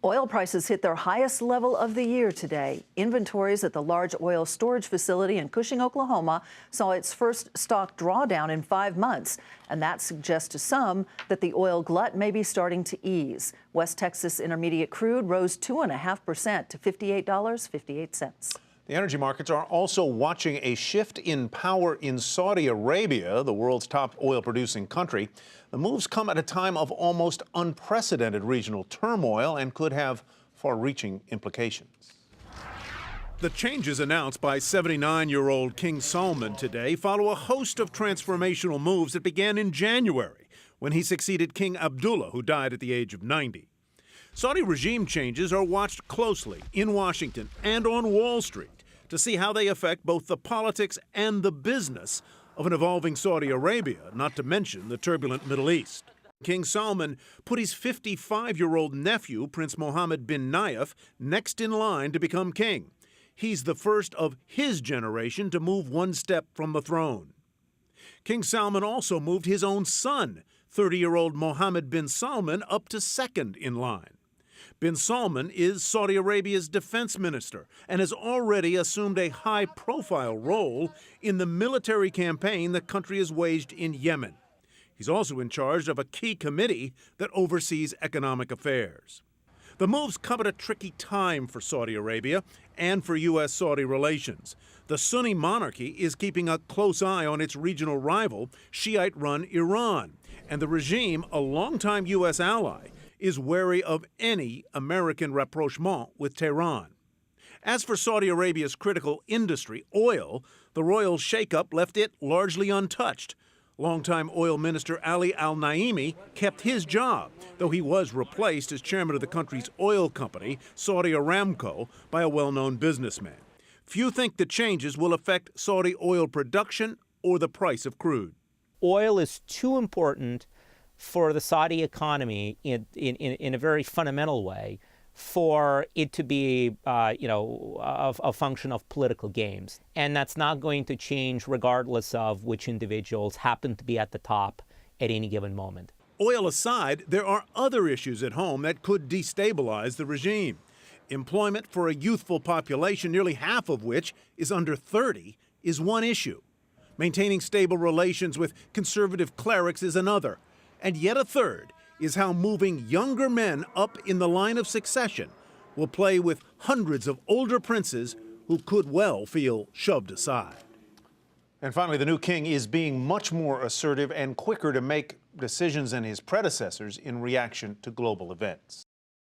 Oil prices hit their highest level of the year today. Inventories at the large oil storage facility in Cushing, Oklahoma, saw its first stock drawdown in 5 months. And that suggests to some that the oil glut may be starting to ease. West Texas Intermediate crude rose 2.5% to $58.58. The energy markets are also watching a shift in power in Saudi Arabia, the world's top oil-producing country. The moves come at a time of almost unprecedented regional turmoil and could have far-reaching implications. The changes announced by 79-year-old King Salman today follow a host of transformational moves that began in January, when he succeeded King Abdullah, who died at the age of 90. Saudi regime changes are watched closely in Washington and on Wall Street to see how they affect both the politics and the business of an evolving Saudi Arabia, not to mention the turbulent Middle East. King Salman put his 55-year-old nephew, Prince Mohammed bin Nayef, next in line to become king. He's the first of his generation to move one step from the throne. King Salman also moved his own son, 30-year-old Mohammed bin Salman, up to second in line. Bin Salman is Saudi Arabia's defense minister and has already assumed a high-profile role in the military campaign the country has waged in Yemen. He's also in charge of a key committee that oversees economic affairs. The moves come at a tricky time for Saudi Arabia and for U.S.-Saudi relations. The Sunni monarchy is keeping a close eye on its regional rival, Shiite-run Iran, and the regime, a longtime U.S. ally, is wary of any American rapprochement with Tehran. As for Saudi Arabia's critical industry, oil, the royal shakeup left it largely untouched. Longtime oil minister Ali al-Naimi kept his job, though he was replaced as chairman of the country's oil company, Saudi Aramco, by a well-known businessman. Few think the changes will affect Saudi oil production or the price of crude. Oil is too important for the Saudi economy in a very fundamental way for it to be, a function of political games. And that's not going to change regardless of which individuals happen to be at the top at any given moment. Oil aside, there are other issues at home that could destabilize the regime. Employment for a youthful population, nearly half of which is under 30, is one issue. Maintaining stable relations with conservative clerics is another. And yet a third is how moving younger men up in the line of succession will play with hundreds of older princes who could well feel shoved aside. And finally, the new king is being much more assertive and quicker to make decisions than his predecessors in reaction to global events.